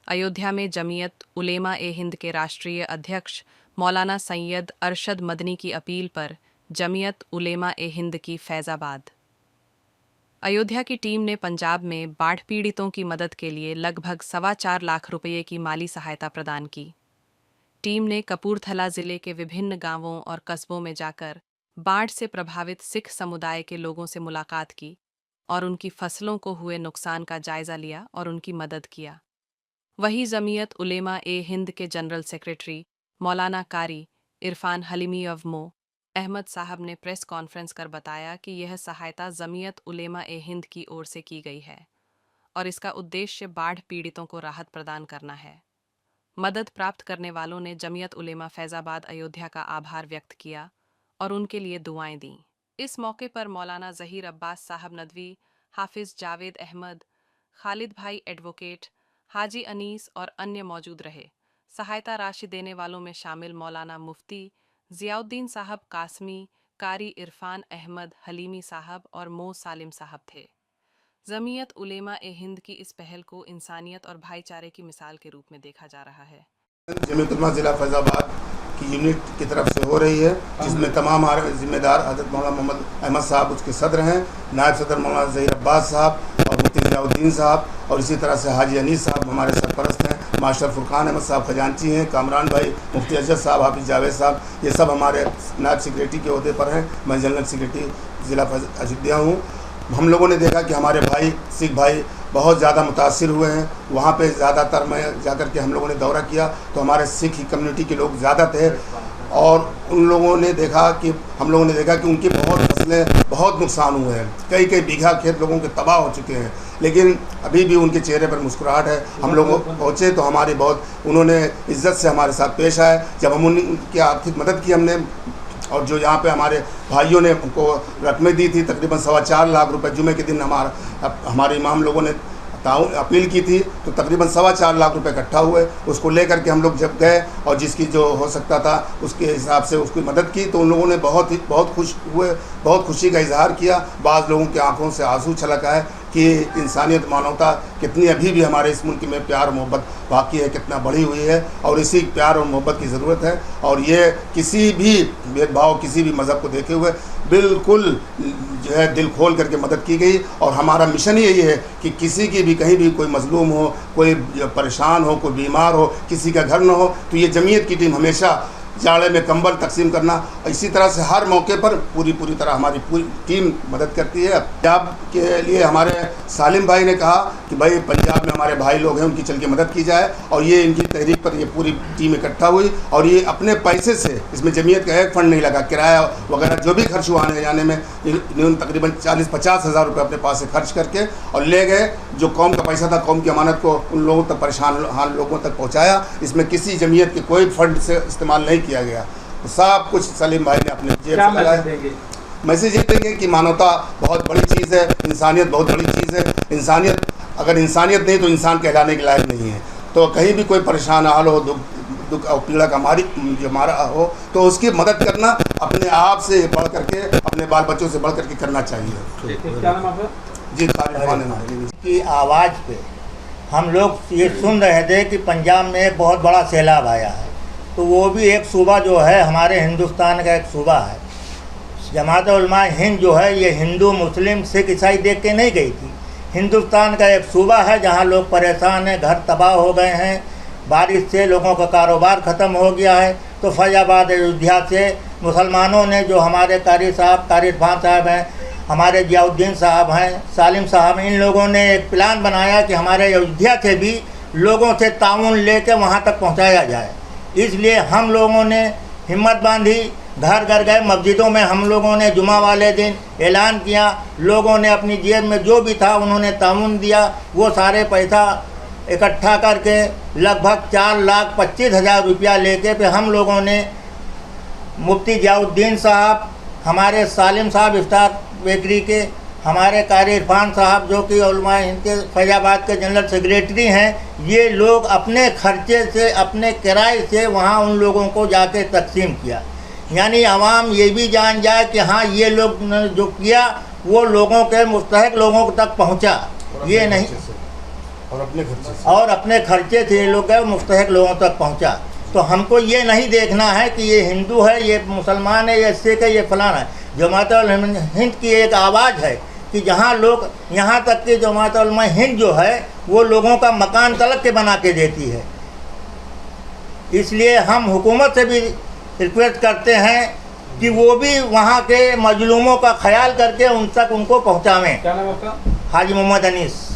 अयोध्या में जमीयत उलेमा ए हिंद के राष्ट्रीय अध्यक्ष मौलाना सैयद अरशद मदनी की अपील पर जमीयत उलेमा ए हिंद की फैज़ाबाद। अयोध्या की टीम ने पंजाब में बाढ़ पीड़ितों की मदद के लिए लगभग 4.25 लाख रुपये की माली सहायता प्रदान की। टीम ने कपूरथला जिले के विभिन्न गांवों और कस्बों में जाकर बाढ़ से प्रभावित सिख समुदाय के लोगों से मुलाकात की और उनकी फसलों को हुए नुकसान का जायजा लिया और उनकी मदद किया। वहीं जमीयत उलेमा ए हिंद के जनरल सेक्रेटरी मौलाना कारी इरफान हलीमी अवमो अहमद साहब ने प्रेस कॉन्फ्रेंस कर बताया कि यह सहायता जमीयत उलेमा ए हिंद की ओर से की गई है और इसका उद्देश्य बाढ़ पीड़ितों को राहत प्रदान करना है। मदद प्राप्त करने वालों ने जमीयत उलेमा फैज़ाबाद अयोध्या का आभार व्यक्त किया और उनके लिए दुआएं दीं। इस मौके पर मौलाना ज़हीर अब्बास साहब नदवी, हाफिज़ जावेद अहमद, खालिद भाई एडवोकेट, हाजी अनीस और अन्य मौजूद रहे। सहायता राशि देने वालों में शामिल मौलाना मुफ्ती ज़ियाउद्दीन साहब कासमी, कारी इरफान अहमद हलीमी साहब और मो सालिम साहब थे। जमीयत उलेमा ए हिंद की इस पहल को इंसानियत और भाईचारे की मिसाल के रूप में देखा जा रहा है। जमीयत उलेमा ज़िला फैज़ाबाद की यूनिट की तरफ से हो रही है, जिसमें तमाम हमारे जिम्मेदार हज़रत मौलाना मोहम्मद अहमद साहब उसके सदर हैं, नायब सदर मौलाना ज़हीर अब्बास साहब और मुफ्ती ज़ियाउद्दीन साहब, और इसी तरह से हाजी अनीस साहब हमारे सरपरस्त हैं, मास्टर फुरकान अहमद साहब खजांची हैं, कामरान भाई, मुफ्ती अजद साहब, हाफिज़ जावेद साहब, ये सब हमारे नायब सेक्रेटरी के ओहदे पर हैं। मैं जनरल सेक्रेटरी ज़िला अयोध्या हूँ। हम लोगों ने देखा कि हमारे भाई सिख भाई बहुत ज़्यादा मुतासिर हुए हैं। वहाँ पे ज़्यादातर मैं जाकर के हम लोगों ने दौरा किया तो हमारे सिख कम्युनिटी के लोग ज़्यादा थे और हम लोगों ने देखा कि उनकी बहुत फसलें बहुत नुकसान हुए हैं। कई बीघा खेत लोगों के तबाह हो चुके हैं, लेकिन अभी भी उनके चेहरे पर मुस्कुराहट है। हम लोग पहुँचे तो उन्होंने इज़्ज़त से हमारे साथ पेश आए। जब हम उनकी आर्थिक मदद की हमने, और जो यहाँ पे हमारे भाइयों ने उनको रकमें दी थी, तकरीबन 4.25 लाख रुपए जुमे के दिन हमारे इमाम लोगों ने अपील की थी, तो तकरीबन 4.25 लाख रुपए इकट्ठा हुए। उसको लेकर के हम लोग जब गए और जिसकी जो हो सकता था उसके हिसाब से उसकी मदद की, तो उन लोगों ने बहुत खुश हुए, बहुत खुशी का इजहार किया। बाज़ लोगों की आंखों से आंसू छलक आए कि इंसानियत, मानवता कितनी अभी भी हमारे इस मुल्क में प्यार मोहब्बत बाकी है, कितना बढ़ी हुई है, और इसी प्यार और मोहब्बत की ज़रूरत है। और ये किसी भी भेदभाव, किसी भी मज़हब को देखे हुए बिल्कुल जो है दिल खोल करके मदद की गई। और हमारा मिशन यही है कि किसी की भी कहीं भी कोई मजलूम हो, कोई परेशान हो, कोई बीमार हो, किसी का घर न हो, तो ये जमीयत की टीम हमेशा जाड़े में कंबल तकसीम करना, इसी तरह से हर मौके पर पूरी तरह हमारी पूरी टीम मदद करती है। पंजाब के लिए हमारे सालिम भाई ने कहा कि भाई पंजाब में हमारे भाई लोग हैं, उनकी चल के मदद की जाए, और ये इनकी तहरीक पर ये पूरी टीम इकट्ठा हुई और ये अपने पैसे से, इसमें जमीयत का एक फंड नहीं लगा, किराया वगैरह जो भी खर्च हुआ आने जाने में इन्होंने तकरीबन 40-50 हज़ार रुपये अपने पास से खर्च करके और ले गए। जो कौम का पैसा था, कौम की अमानत को उन लोगों तक, परेशान हाल लोगों तक पहुँचाया। इसमें किसी जमीयत के कोई फंड से इस्तेमाल नहीं किया गया, तो सब कुछ सलीम भाई ने अपने जेब से लगाया। मैसेज ये देंगे कि मानवता बहुत बड़ी चीज़ है, इंसानियत बहुत बड़ी चीज़ है। इंसानियत, अगर इंसानियत नहीं तो इंसान कहलाने के लायक नहीं है। तो कहीं भी कोई परेशान हाल हो, दुख और पीड़ा का हमारा हो, तो उसकी मदद करना अपने आप से बढ़ करके, अपने बाल बच्चों से बढ़ करके करना चाहिए। जी, की आवाज़ पे हम लोग ये सुन रहे थे कि पंजाब में एक बहुत बड़ा सैलाब आया है, तो वो भी एक सूबा जो है हमारे हिंदुस्तान का एक सूबा है। जमात उलमा हिंद जो है ये हिंदू, मुस्लिम, सिख, ईसाई देख के नहीं गई थी। हिंदुस्तान का एक सूबा है जहाँ लोग परेशान हैं, घर तबाह हो गए हैं, बारिश से लोगों का कारोबार ख़त्म हो गया है। तो फैज़ाबाद अयोध्या से मुसलमानों ने, जो हमारे कारी साहब, कारी इरफान साहब हैं, हमारे ज़ियाउद्दीन साहब हैं, सालिम साहब, इन लोगों ने एक प्लान बनाया कि हमारे अयोध्या से भी लोगों से ताउन लेकर वहाँ तक पहुँचाया जाए। इसलिए हम लोगों ने हिम्मत बांधी, घर घर गए, मस्जिदों में हम लोगों ने जुमा वाले दिन ऐलान किया। लोगों ने अपनी जेब में जो भी था उन्होंने ताउन दिया। वो सारे पैसा इकट्ठा करके लगभग 4,25,000 रुपया लेके फिर हम लोगों ने मुफ्ती ज़ियाउद्दीन साहब, हमारे सालिम साहब इफ्तार बेकरी के, हमारे कारी इरफान साहब जो कि उलमा हिंद के फैज़ाबाद के जनरल सेक्रेटरी हैं, ये लोग अपने खर्चे से, अपने किराए से वहाँ उन लोगों को जाके तकसीम किया। यानी आवाम ये भी जान जाए कि हाँ, ये लोग जो किया वो लोगों के मुस्तहक लोगों तक पहुँचा। ये नहीं और अपने खर्चे से ये लोग गए, मुस्तहक लोगों तक पहुंचा। तो हमको ये नहीं देखना है कि ये हिंदू है, ये मुसलमान है, ये सिख है, ये फलाना है। जमात-उल-हिंद हिंद की एक आवाज़ है कि जहाँ लोग, यहाँ तक कि जमात-उल-हिंद जो है वो लोगों का मकान तलक के बना के देती है। इसलिए हम हुकूमत से भी रिक्वेस्ट करते हैं कि वो भी वहाँ के मजलूमों का ख्याल करके उन तक उनको पहुँचावें। क्या नाम आपका? हाजी मोहम्मद अनीस।